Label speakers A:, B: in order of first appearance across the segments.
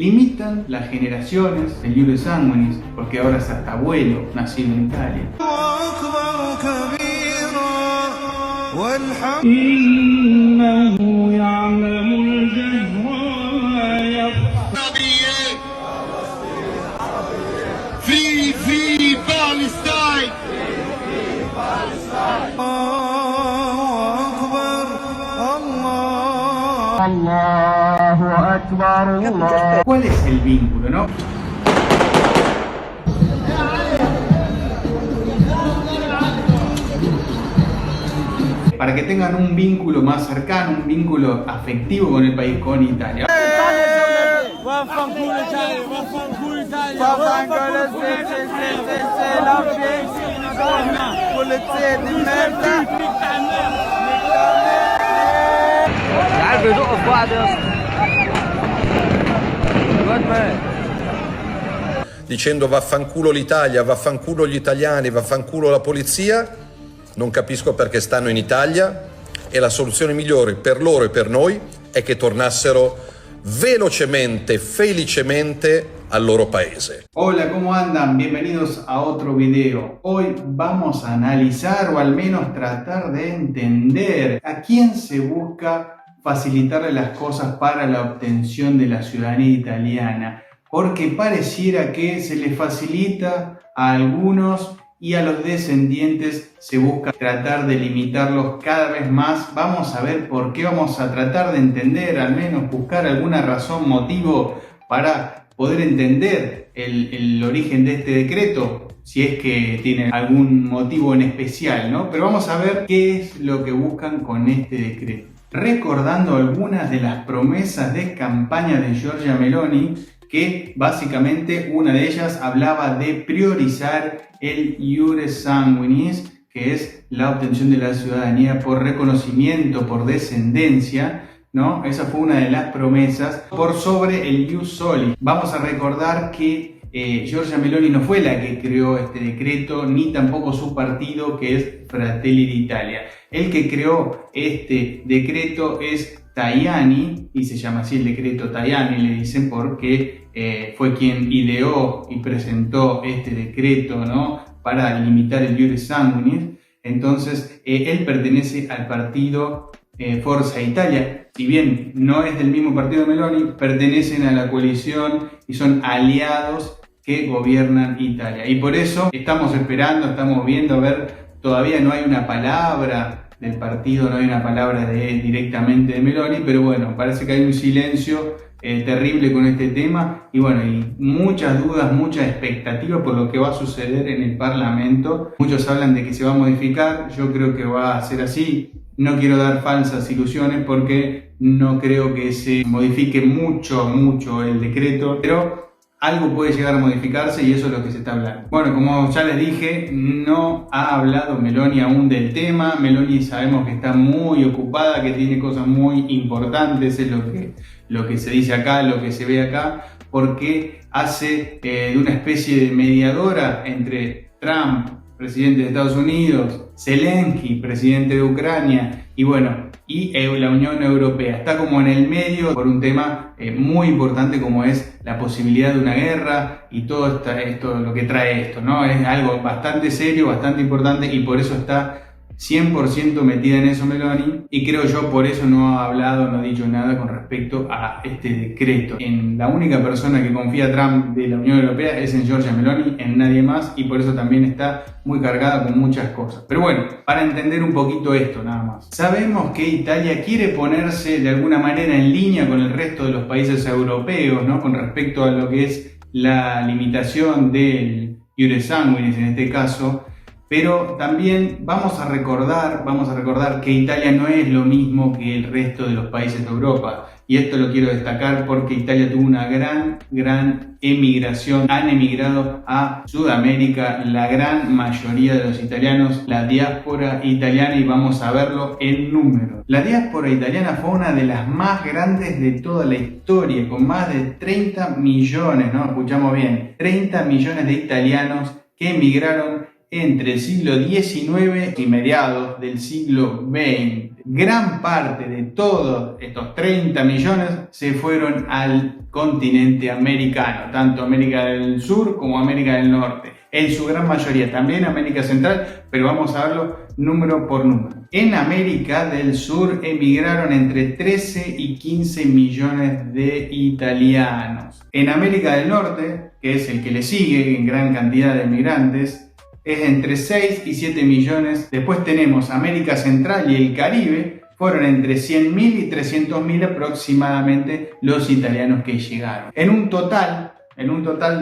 A: Limitan las generaciones del Iure Sanguinis, porque ahora es hasta abuelo, nacido en Italia. ¿Cuál es el vínculo, no? Para que tengan un vínculo más cercano, un vínculo afectivo con el país, con Italia.
B: Dicendo vaffanculo l'Italia, vaffanculo gli italiani, vaffanculo la polizia, non capisco perché stanno in Italia e la soluzione migliore per loro e per noi è che tornassero velocemente, felicemente al loro paese.
A: Hola, ¿cómo andan? Bienvenidos a otro video. Hoy vamos a analizar o al menos tratar de entender a quién se busca facilitarle las cosas para la obtención de la ciudadanía italiana, porque pareciera que se le facilita a algunos y a los descendientes se busca tratar de limitarlos cada vez más. Vamos a ver por qué, vamos a tratar de entender, al menos buscar alguna razón, motivo para poder entender el origen de este decreto, si es que tiene algún motivo en especial, ¿no? Pero vamos a ver qué es lo que buscan con este decreto. Recordando algunas de las promesas de campaña de Giorgia Meloni, que básicamente una de ellas hablaba de priorizar el Iure Sanguinis, que es la obtención de la ciudadanía por reconocimiento, por descendencia, ¿no? Esa fue una de las promesas, por sobre el Ius Soli. Vamos a recordar que Giorgia Meloni no fue la que creó este decreto, ni tampoco su partido, que es Fratelli d'Italia. El que creó este decreto es Tajani, y se llama así el decreto Tajani, le dicen porque fue quien ideó y presentó este decreto, ¿no?, para limitar el Iure Sanguinis. Entonces él pertenece al partido Forza Italia. Si bien no es del mismo partido de Meloni, pertenecen a la coalición y son aliados que gobiernan Italia. Y por eso estamos esperando, estamos viendo, a ver, todavía no hay una palabra del partido, no hay una palabra directamente de Meloni, pero bueno, parece que hay un silencio terrible con este tema y bueno, y muchas dudas, muchas expectativas por lo que va a suceder en el Parlamento. Muchos hablan de que se va a modificar, yo creo que va a ser así. No quiero dar falsas ilusiones porque no creo que se modifique mucho el decreto, pero algo puede llegar a modificarse y eso es lo que se está hablando. Bueno, como ya les dije, no ha hablado Meloni aún del tema. Meloni sabemos que está muy ocupada, que tiene cosas muy importantes, es lo que se dice acá, lo que se ve acá, porque hace de una especie de mediadora entre Trump, presidente de Estados Unidos, Zelensky, presidente de Ucrania, y bueno, y la Unión Europea. Está como en el medio por un tema muy importante como es la posibilidad de una guerra y todo esto, lo que trae esto, ¿no? Es algo bastante serio, bastante importante y por eso está 100% metida en eso Meloni, y creo yo por eso no ha hablado, no ha dicho nada con respecto a este decreto. En la única persona que confía Trump de la Unión Europea es en Giorgia Meloni, en nadie más, y por eso también está muy cargada con muchas cosas. Pero bueno, para entender un poquito esto nada más. Sabemos que Italia quiere ponerse de alguna manera en línea con el resto de los países europeos, ¿no?, con respecto a lo que es la limitación del Iure Sanguinis en este caso. Pero también vamos a recordar que Italia no es lo mismo que el resto de los países de Europa. Y esto lo quiero destacar porque Italia tuvo una gran emigración. Han emigrado a Sudamérica la gran mayoría de los italianos, la diáspora italiana, y vamos a verlo en números. La diáspora italiana fue una de las más grandes de toda la historia, con más de 30 millones, ¿no? Escuchamos bien, 30 millones de italianos que emigraron entre el siglo XIX y mediados del siglo XX. Gran parte de todos estos 30 millones se fueron al continente americano, tanto América del Sur como América del Norte, en su gran mayoría, también América Central, pero vamos a verlo número por número. En América del Sur emigraron entre 13 y 15 millones de italianos. En América del Norte, que es el que le sigue en gran cantidad de emigrantes, es entre 6 y 7 millones. Después tenemos América Central y el Caribe, fueron entre 100.000 y 300.000 aproximadamente los italianos que llegaron. En un total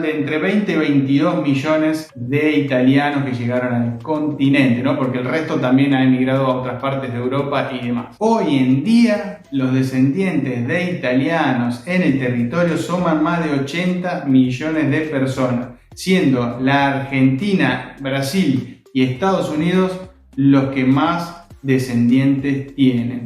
A: de entre 20 y 22 millones de italianos que llegaron al continente, ¿no? Porque el resto también ha emigrado a otras partes de Europa y demás. Hoy en día, los descendientes de italianos en el territorio suman más de 80 millones de personas, siendo la Argentina, Brasil y Estados Unidos los que más descendientes tienen.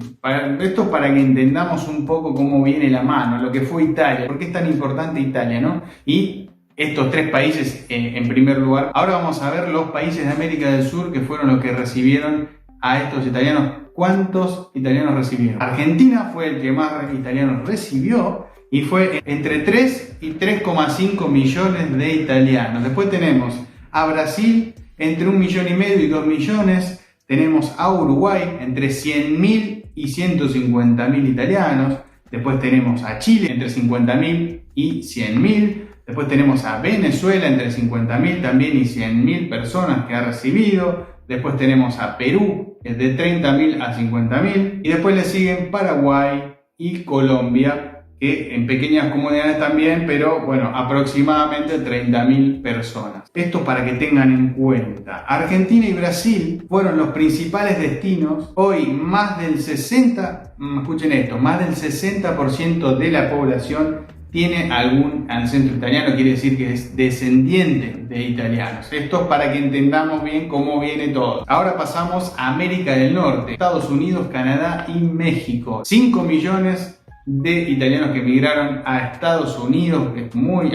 A: Esto para que entendamos un poco cómo viene la mano, lo que fue Italia, por qué es tan importante Italia, ¿no? Y estos tres países en primer lugar. Ahora vamos a ver los países de América del Sur que fueron los que recibieron a estos italianos. ¿Cuántos italianos recibieron? Argentina fue el que más italianos recibió y fue entre 3 y 3,5 millones de italianos. Después tenemos a Brasil entre 1,5 millones y 2 millones. Tenemos a Uruguay entre 100.000 y 150.000 italianos. Después tenemos a Chile entre 50.000 y 100.000. Después tenemos a Venezuela entre 50.000 también y 100.000 personas que ha recibido. Después tenemos a Perú de 30.000 a 50.000. Y después le siguen Paraguay y Colombia, que en pequeñas comunidades también, pero bueno, aproximadamente 30.000 personas. Esto para que tengan en cuenta. Argentina y Brasil fueron los principales destinos. Hoy más del 60% de la población tiene algún ancestro italiano, quiere decir que es descendiente de italianos. Esto es para que entendamos bien cómo viene todo. Ahora pasamos a América del Norte, Estados Unidos, Canadá y México. 5 millones de italianos que emigraron a Estados Unidos,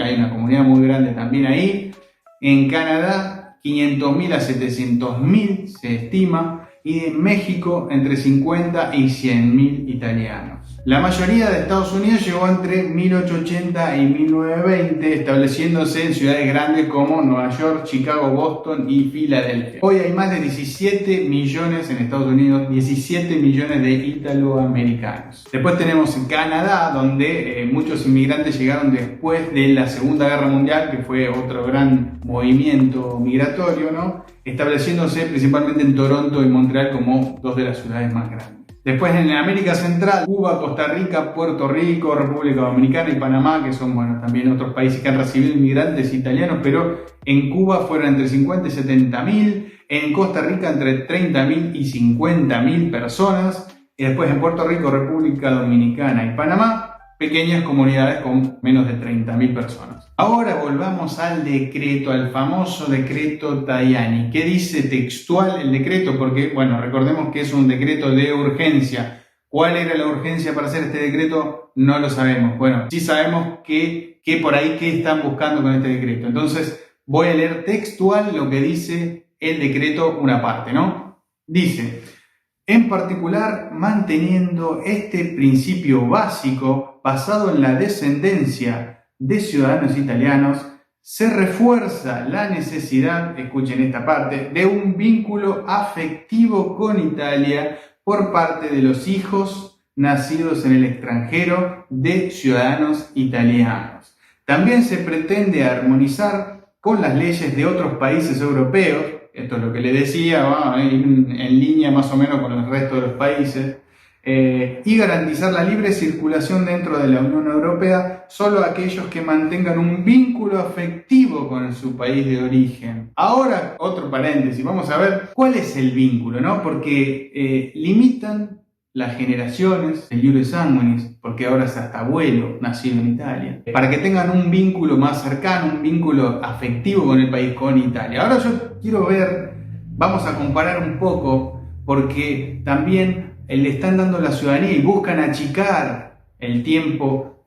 A: hay una comunidad muy grande también ahí. En Canadá, 500.000 a 700.000 se estima, y en México entre 50 y 100.000 italianos. La mayoría de Estados Unidos llegó entre 1880 y 1920, estableciéndose en ciudades grandes como Nueva York, Chicago, Boston y Filadelfia. Hoy hay más de 17 millones en Estados Unidos, 17 millones de italoamericanos. Después tenemos Canadá, donde muchos inmigrantes llegaron después de la Segunda Guerra Mundial, que fue otro gran movimiento migratorio, ¿no? Estableciéndose principalmente en Toronto y Montreal como dos de las ciudades más grandes. Después en América Central, Cuba, Costa Rica, Puerto Rico, República Dominicana y Panamá, que son también otros países que han recibido inmigrantes italianos, pero en Cuba fueron entre 50 y 70.000, en Costa Rica entre 30.000 y 50.000 personas, y después en Puerto Rico, República Dominicana y Panamá, pequeñas comunidades con menos de 30.000 personas. Ahora volvamos al decreto, al famoso decreto Tajani. ¿Qué dice textual el decreto? Porque, recordemos que es un decreto de urgencia. ¿Cuál era la urgencia para hacer este decreto? No lo sabemos. Sí sabemos que por ahí qué están buscando con este decreto. Entonces, voy a leer textual lo que dice el decreto, una parte, ¿no? Dice: en particular, manteniendo este principio básico basado en la descendencia de ciudadanos italianos, se refuerza la necesidad, escuchen esta parte, de un vínculo afectivo con Italia por parte de los hijos nacidos en el extranjero de ciudadanos italianos. También se pretende armonizar con las leyes de otros países europeos. Esto es lo que le decía, en línea más o menos con el resto de los países, y garantizar la libre circulación dentro de la Unión Europea solo a aquellos que mantengan un vínculo afectivo con su país de origen. Ahora, otro paréntesis, vamos a ver cuál es el vínculo, ¿no? Porque limitan las generaciones, el iure sanguinis, porque ahora es hasta abuelo nacido en Italia, para que tengan un vínculo más cercano, un vínculo afectivo con el país, con Italia. Ahora yo quiero ver, vamos a comparar un poco, porque también le están dando la ciudadanía y buscan achicar el tiempo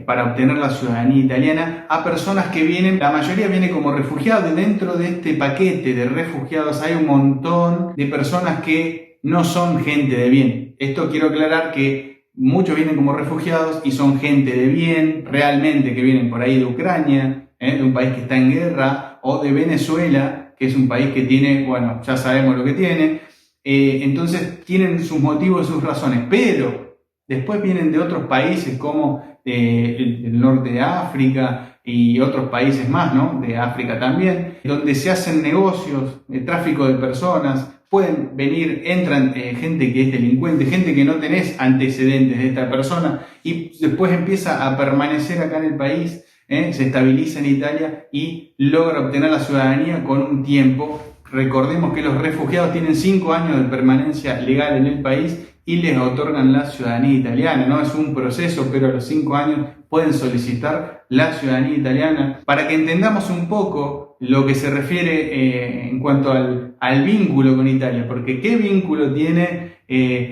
A: para obtener la ciudadanía italiana a personas que vienen, la mayoría viene como refugiados, y dentro de este paquete de refugiados hay un montón de personas que no son gente de bien. Esto quiero aclarar que muchos vienen como refugiados y son gente de bien, realmente, que vienen por ahí de Ucrania, de un país que está en guerra, o de Venezuela, que es un país que tiene, bueno, ya sabemos lo que tiene. Entonces tienen sus motivos y sus razones, pero después vienen de otros países como el norte de África y otros países más, ¿no? De África también, donde se hacen negocios, tráfico de personas. Pueden venir, entran gente que es delincuente, gente que no tenés antecedentes de esta persona y después empieza a permanecer acá en el país, se estabiliza en Italia y logra obtener la ciudadanía con un tiempo. Recordemos que los refugiados tienen 5 años de permanencia legal en el país y les otorgan la ciudadanía italiana, ¿no? Es un proceso, pero a los 5 años pueden solicitar la ciudadanía italiana. Para que entendamos un poco lo que se refiere en cuanto al vínculo con Italia, porque qué vínculo tiene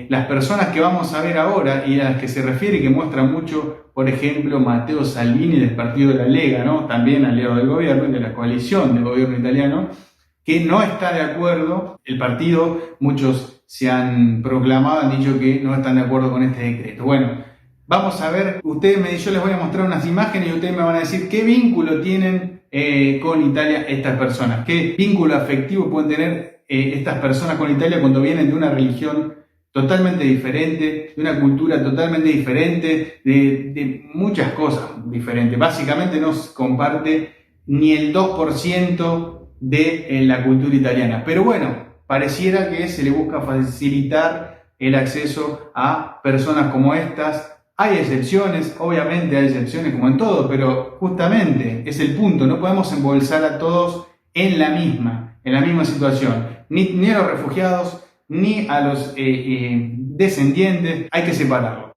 A: las personas que vamos a ver ahora y a las que se refiere, que muestra mucho, por ejemplo, Matteo Salvini del partido de la Lega, ¿no? También aliado del gobierno y de la coalición del gobierno italiano, que no está de acuerdo. El partido, muchos se han proclamado, han dicho que no están de acuerdo con este decreto. Bueno, vamos a ver, yo les voy a mostrar unas imágenes y ustedes me van a decir qué vínculo tienen con Italia estas personas, qué vínculo afectivo pueden tener estas personas con Italia cuando vienen de una religión totalmente diferente, de una cultura totalmente diferente, de muchas cosas diferentes. Básicamente no se comparte ni el 2% de la cultura italiana. Pero bueno, pareciera que se le busca facilitar el acceso a personas como estas. Hay excepciones, obviamente hay excepciones como en todo, pero justamente es el punto, no podemos embolsar a todos en la misma situación, ni a los refugiados, ni a los descendientes, hay que separarlo.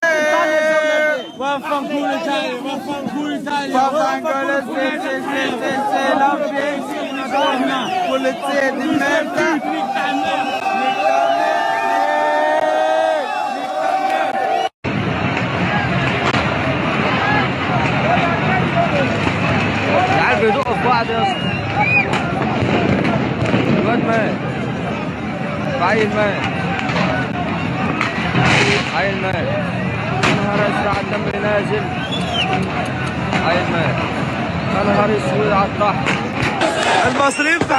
C: بيدقوا في بعض يا اسطى. الواد مات. عيل مات. عيل مات. يا نهار اسود على الدم اللي نازل. عيل مات. يا نهار اسود على الطحن.
D: المصريين في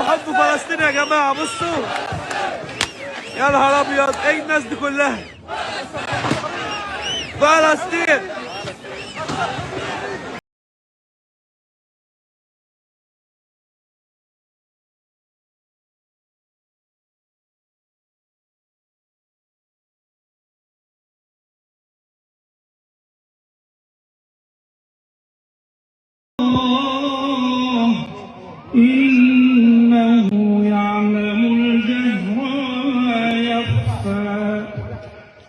D: حب فلسطين يا جماعه. بصوا يا نهار ابيض، ايه الناس دي كلها؟ فلسطين.
E: إنه يعلم الجهر وما يخفى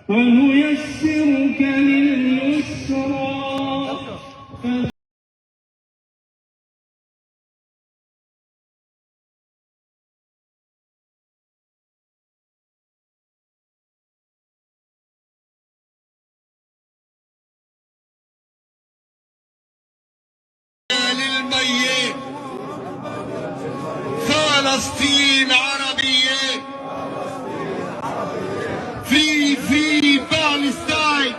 E: ونيسرك لليسرى
F: للميت فلسطين عربية Free Palestine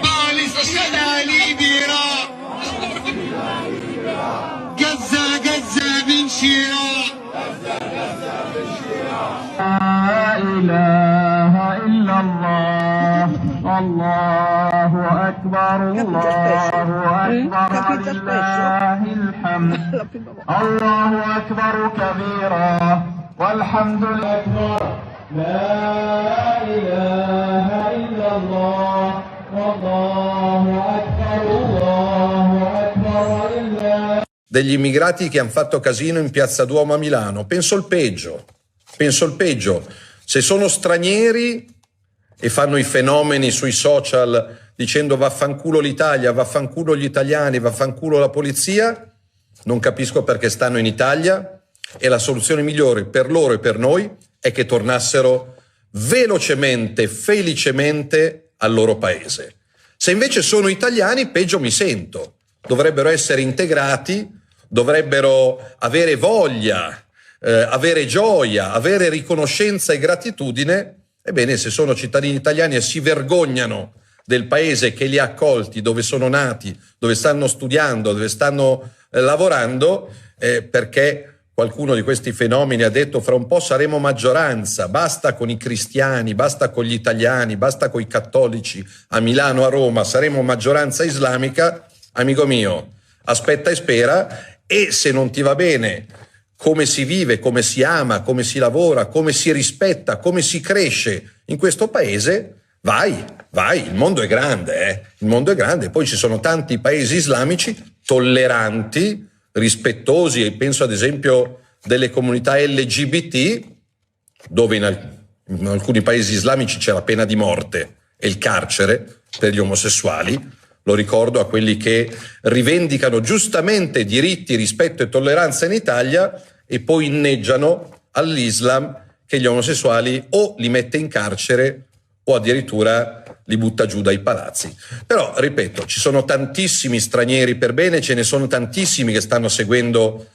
F: Palestine libera Gaza من شراء
E: لا إله إلا الله الله أكبر الله أكبر ولله الحمد الله أكبر كبيرا والحمد لله لا إله إلا الله والله أكبر الله أكبر ولله.
B: Degli immigrati che hanno fatto casino in Piazza Duomo a Milano. Penso il peggio. Se sono stranieri e fanno i fenomeni sui social dicendo vaffanculo l'Italia, vaffanculo gli italiani, vaffanculo la polizia, non capisco perché stanno in Italia, e la soluzione migliore per loro e per noi è che tornassero velocemente, felicemente al loro paese. Se invece sono italiani, peggio mi sento. Dovrebbero essere integrati, dovrebbero avere voglia avere gioia, avere riconoscenza e gratitudine. Ebbene, se sono cittadini italiani e si vergognano del paese che li ha accolti, dove sono nati, dove stanno studiando, dove stanno lavorando, perché qualcuno di questi fenomeni ha detto fra un po' saremo maggioranza, basta con i cristiani, basta con gli italiani, basta con i cattolici a Milano, a Roma, saremo maggioranza islamica. Amico mio, aspetta e spera, e se non ti va bene come si vive, come si ama, come si lavora, come si rispetta, come si cresce in questo paese, vai, il mondo è grande, il mondo è grande. Poi ci sono tanti paesi islamici tolleranti, rispettosi, e penso ad esempio delle comunità LGBT, dove in alcuni paesi islamici c'è la pena di morte e il carcere per gli omosessuali. Lo ricordo a quelli che rivendicano giustamente diritti, rispetto e tolleranza in Italia e poi inneggiano all'Islam che gli omosessuali o li mette in carcere o addirittura li butta giù dai palazzi. Però, ripeto, ci sono tantissimi stranieri per bene, ce ne sono tantissimi che stanno seguendo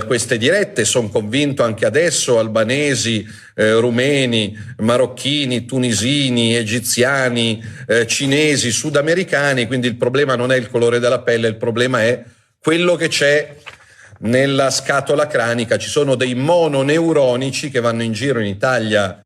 B: queste dirette, sono convinto anche adesso, albanesi, rumeni, marocchini, tunisini, egiziani, cinesi, sudamericani, quindi il problema non è il colore della pelle, il problema è quello che c'è nella scatola cranica. Ci sono dei mononeuronici che vanno in giro in Italia.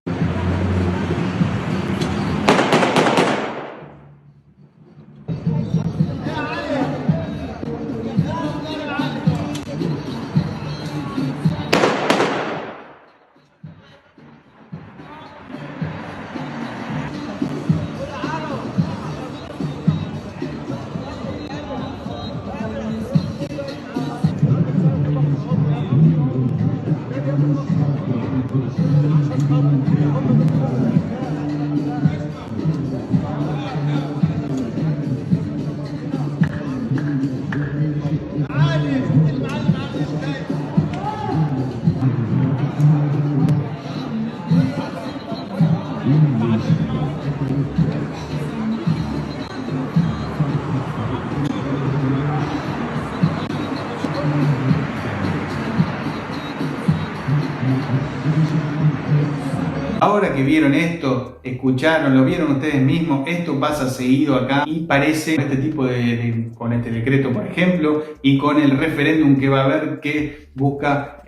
A: Ahora que vieron esto, escucharon, lo vieron ustedes mismos, esto pasa seguido acá y parece este tipo con este decreto, por ejemplo, y con el referéndum que va a haber que busca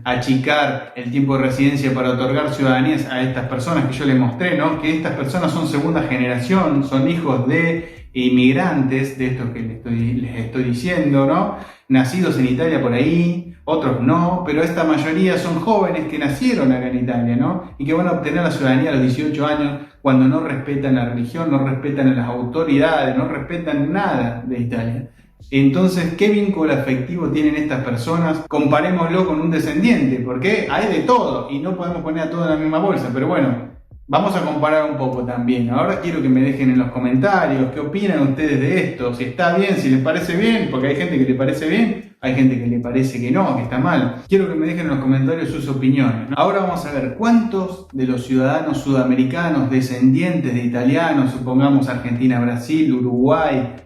A: achicar el tiempo de residencia para otorgar ciudadanías a estas personas que yo les mostré, ¿no? Que estas personas son segunda generación, son hijos de inmigrantes, de estos que les estoy diciendo, ¿no? Nacidos en Italia por ahí, otros no, pero esta mayoría son jóvenes que nacieron acá en Italia, ¿no? Y que van a obtener la ciudadanía a los 18 años cuando no respetan la religión, no respetan a las autoridades, no respetan nada de Italia. Entonces, ¿qué vínculo afectivo tienen estas personas? Comparémoslo con un descendiente, porque hay de todo y no podemos poner a todo en la misma bolsa, pero bueno, vamos a comparar un poco también. Ahora quiero que me dejen en los comentarios qué opinan ustedes de esto, si está bien, si les parece bien, porque hay gente que le parece bien, hay gente que le parece que no, que está mal. Quiero que me dejen en los comentarios sus opiniones, ¿no? Ahora vamos a ver cuántos de los ciudadanos sudamericanos descendientes de italianos, supongamos Argentina, Brasil, Uruguay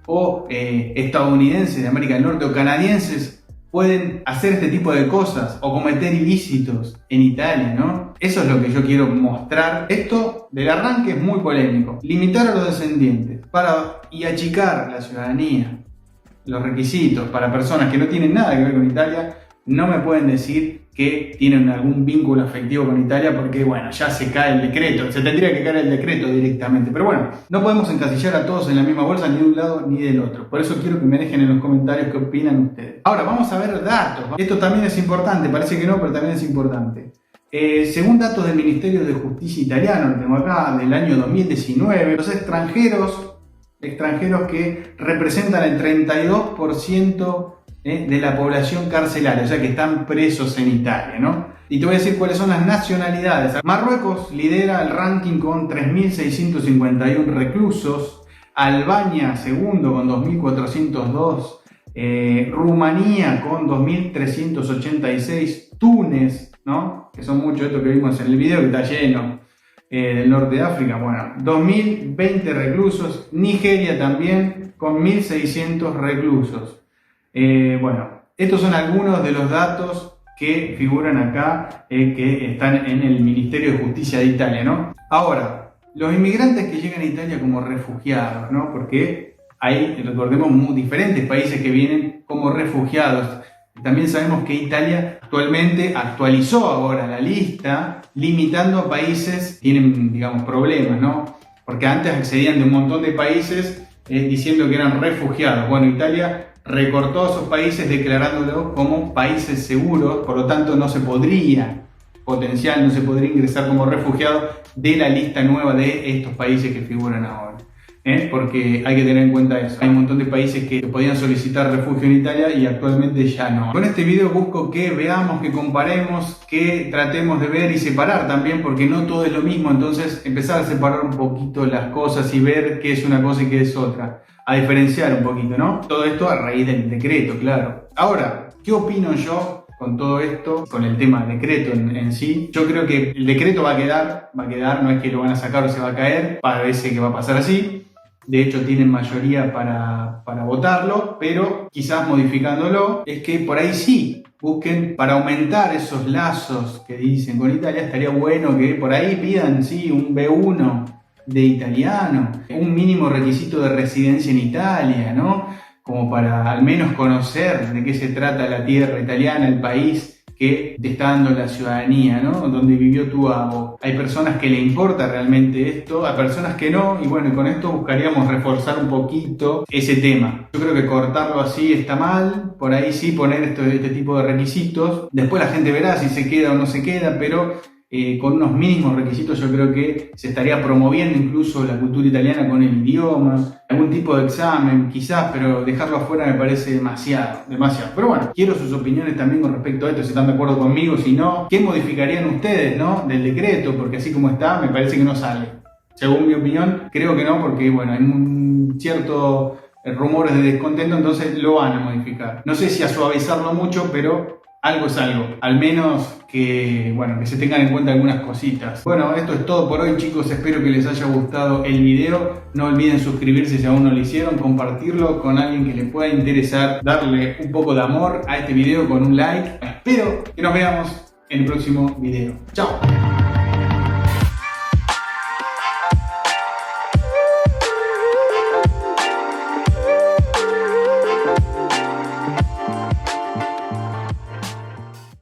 A: o estadounidenses de América del Norte o canadienses, pueden hacer este tipo de cosas o cometer ilícitos en Italia, ¿no? Eso es lo que yo quiero mostrar. Esto del arranque es muy polémico. Limitar a los descendientes y achicar la ciudadanía, los requisitos para personas que no tienen nada que ver con Italia, no me pueden decir que tienen algún vínculo afectivo con Italia porque, bueno, ya se cae el decreto, se tendría que caer el decreto directamente. Pero bueno, no podemos encasillar a todos en la misma bolsa, ni de un lado ni del otro. Por eso quiero que me dejen en los comentarios qué opinan ustedes. Ahora, vamos a ver datos. Esto también es importante, parece que no, pero también es importante. Según datos del Ministerio de Justicia italiano, lo tengo acá, del año 2019, los extranjeros que representan el 32% de la población carcelaria, o sea que están presos en Italia, ¿no? Y te voy a decir cuáles son las nacionalidades. Marruecos lidera el ranking con 3.651 reclusos, Albania segundo con 2.402, Rumanía con 2.386, Túnez, ¿no? Que son muchos estos que vimos en el video, que está lleno, del norte de África, bueno, 2.020 reclusos, Nigeria también con 1.600 reclusos. Bueno, estos son algunos de los datos que figuran acá, que están en el Ministerio de Justicia de Italia, ¿no? Ahora, los inmigrantes que llegan a Italia como refugiados, ¿no? Porque hay, recordemos, diferentes países que vienen como refugiados. También sabemos que Italia actualmente actualizó ahora la lista, limitando a países que tienen, digamos, problemas, ¿no? Porque antes accedían de un montón de países diciendo que eran refugiados. Bueno, Italia recortó a esos países declarándolos como países seguros, por lo tanto no se podría ingresar como refugiado de la lista nueva de estos países que figuran ahora. Porque hay que tener en cuenta eso. Hay un montón de países que podían solicitar refugio en Italia y actualmente ya no. Con este video busco que veamos, que comparemos, que tratemos de ver y separar también, porque no todo es lo mismo. Entonces empezar a separar un poquito las cosas y ver qué es una cosa y qué es otra. A diferenciar un poquito, ¿no? Todo esto a raíz del decreto, claro. Ahora, ¿qué opino yo con todo esto, con el tema del decreto en sí? Yo creo que el decreto va a quedar, no es que lo van a sacar o se va a caer, parece que va a pasar así. De hecho tienen mayoría para votarlo, pero quizás modificándolo, es que por ahí sí busquen para aumentar esos lazos que dicen con Italia. Estaría bueno que por ahí pidan, sí, un B1 de italiano, un mínimo requisito de residencia en Italia, ¿no? Como para al menos conocer de qué se trata la tierra italiana, el país que te está dando la ciudadanía, ¿no? Donde vivió tu abo. Hay personas que le importa realmente esto, hay personas que no, y bueno, con esto buscaríamos reforzar un poquito ese tema. Yo creo que cortarlo así está mal, por ahí sí poner este tipo de requisitos. Después la gente verá si se queda o no se queda, pero con unos mínimos requisitos yo creo que se estaría promoviendo incluso la cultura italiana con el idioma, algún tipo de examen quizás, pero dejarlo afuera me parece demasiado. Pero bueno, quiero sus opiniones también con respecto a esto, si están de acuerdo conmigo, si no, ¿qué modificarían ustedes, no, del decreto? Porque así como está, me parece que no sale. Según mi opinión, creo que no, porque bueno, hay un cierto rumores de descontento, entonces lo van a modificar. No sé si a suavizarlo mucho, pero algo es algo, al menos que, bueno, que se tengan en cuenta algunas cositas. Bueno, esto es todo por hoy, chicos, espero que les haya gustado el video. No olviden suscribirse si aún no lo hicieron, compartirlo con alguien que les pueda interesar, darle un poco de amor a este video con un like. Espero que nos veamos en el próximo video. ¡Chao!